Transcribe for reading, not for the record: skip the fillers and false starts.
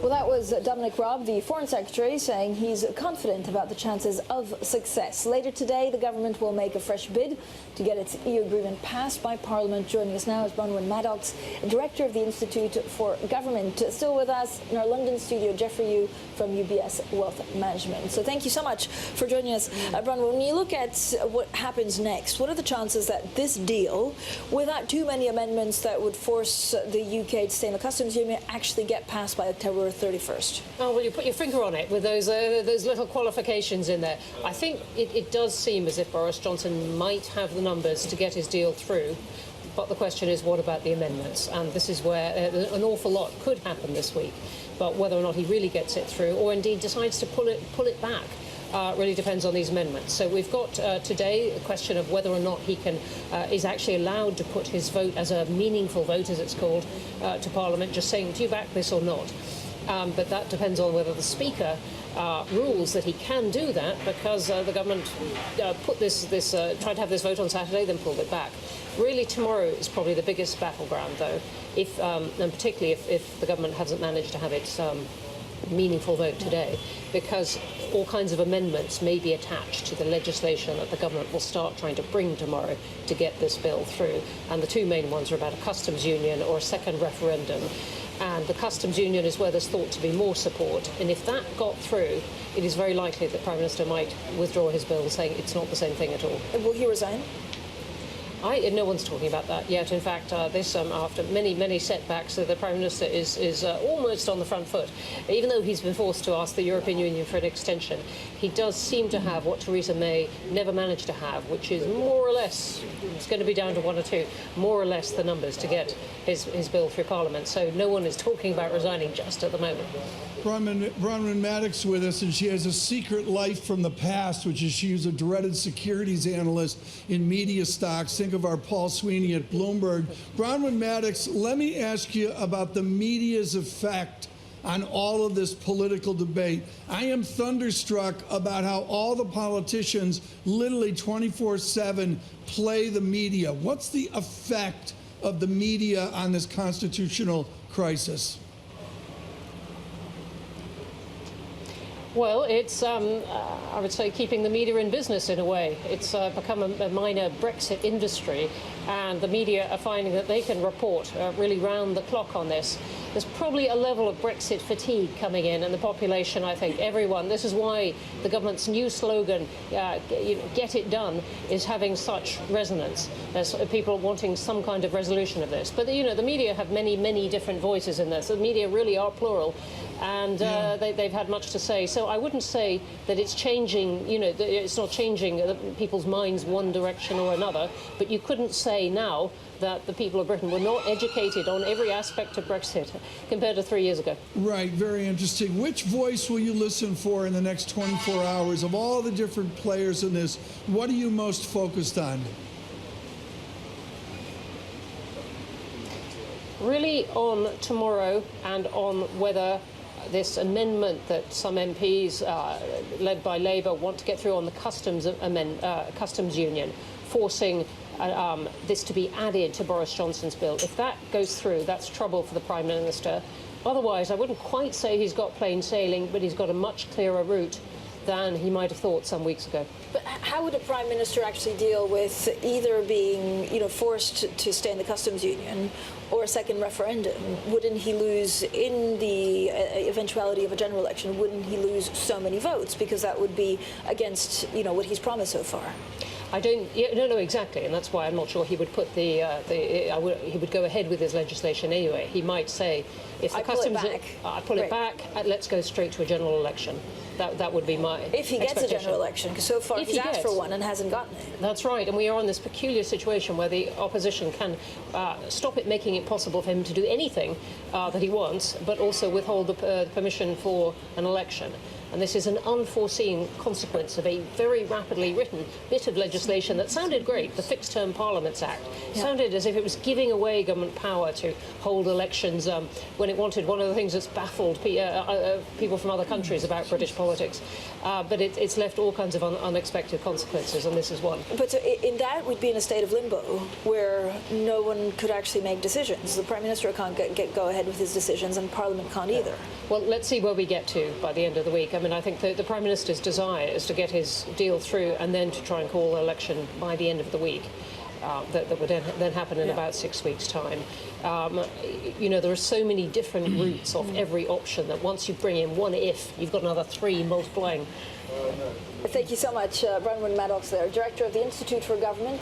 Well, that was Dominic Raab, the Foreign Secretary, saying he's confident about the chances of success. Later today, the government will make a fresh bid to get its EU agreement passed by Parliament. Joining us now is Bronwen Maddox, Director of the Institute for Government. Still with us in our London studio, Jeffrey Yu from UBS Wealth Management. So thank you so much for joining us. Bronwen, when you look at what happens next, what are the chances that this deal, without too many amendments that would force the UK to stay in the customs union, actually get passed by October 31st? Oh, well, you put your finger on it with those little qualifications in there. I think it does seem as if Boris Johnson might have the numbers to get his deal through. But the question is, what about the amendments? And this is where an awful lot could happen this week. But whether or not he really gets it through, or indeed decides to pull it back, really depends on these amendments. So we've got today a question of whether or not he is actually allowed to put his vote as a meaningful vote, as it's called, to Parliament, just saying, do you back this or not? But that depends on whether the Speaker rules that he can do that, because the government tried to have this vote on Saturday, then pulled it back. Really, tomorrow is probably the biggest battleground, though, and particularly if the government hasn't managed to have its meaningful vote today, because all kinds of amendments may be attached to the legislation that the government will start trying to bring tomorrow to get this bill through. And the two main ones are about a customs union or a second referendum. And the customs union is where there's thought to be more support. And if that got through, it is very likely that the Prime Minister might withdraw his bill, saying it's not the same thing at all. And will he resign? No one's talking about that yet. In fact, after many setbacks, the Prime Minister is almost on the front foot. Even though he's been forced to ask the European Union for an extension, he does seem to have what Theresa May never managed to have, which is more or less, it's going to be down to one or two, more or less the numbers to get his bill through Parliament. So no one is talking about resigning just at the moment. Bronwen Maddox with us, and she has a secret life from the past, which is she was a dreaded securities analyst in media stocks. Think of our Paul Sweeney at Bloomberg. Bronwen Maddox, let me ask you about the media's effect on all of this political debate. I am thunderstruck about how all the politicians literally 24/7 play the media. What's the effect of the media on this constitutional crisis? Well, it's, I would say, keeping the media in business in a way. It's become a minor Brexit industry, and the media are finding that they can report really round the clock on this. There's probably a level of Brexit fatigue coming in, and the population, I think, everyone. This is why the government's new slogan, "Get it done," is having such resonance. There's people wanting some kind of resolution of this. But, the media have many different voices in this. The media really are plural, and they've had much to say. So I wouldn't say that it's changing, it's not changing people's minds one direction or another, but you couldn't say now that the people of Britain were not educated on every aspect of Brexit compared to 3 years ago. Right, very interesting. Which voice will you listen for in the next 24 hours? Of all the different players in this, what are you most focused on? Really on tomorrow, and on whether this amendment that some MPs, led by Labour, want to get through on the customs union, forcing this to be added to Boris Johnson's bill. If that goes through, that's trouble for the Prime Minister. Otherwise, I wouldn't quite say he's got plain sailing, but he's got a much clearer route than he might have thought some weeks ago. But how would a Prime Minister actually deal with either being, forced to stay in the customs union or a second referendum? Wouldn't he lose in the eventuality of a general election? Wouldn't he lose so many votes, because that would be against, what he's promised so far? I don't know exactly, and that's why I'm not sure he would put he would go ahead with his legislation anyway. He might say, if the customs, I pull it back, let's go straight to a general election. That would be my if he gets a general election, because so far he's asked for one and hasn't gotten it. That's right, and we are in this peculiar situation where the opposition can stop it making it possible for him to do anything that he wants, but also withhold the permission for an election. And this is an unforeseen consequence of a very rapidly written bit of legislation that sounded great, the Fixed Term Parliaments Act. Sounded as if it was giving away government power to hold elections when it wanted. One of the things that's baffled people from other countries about British politics politics. But it's left all kinds of unexpected consequences, and this is one. But so in that, we'd be in a state of limbo where no one could actually make decisions. The Prime Minister can't go ahead with his decisions, and Parliament can't either. Well, let's see where we get to by the end of the week. I mean, I think the Prime Minister's desire is to get his deal through and then to try and call an election by the end of the week. That would then happen in about 6 weeks' time. You know, there are so many different routes of every option that once you bring in one if, you've got another three multiplying. Thank you so much, Bronwen Maddox, there, Director of the Institute for Government.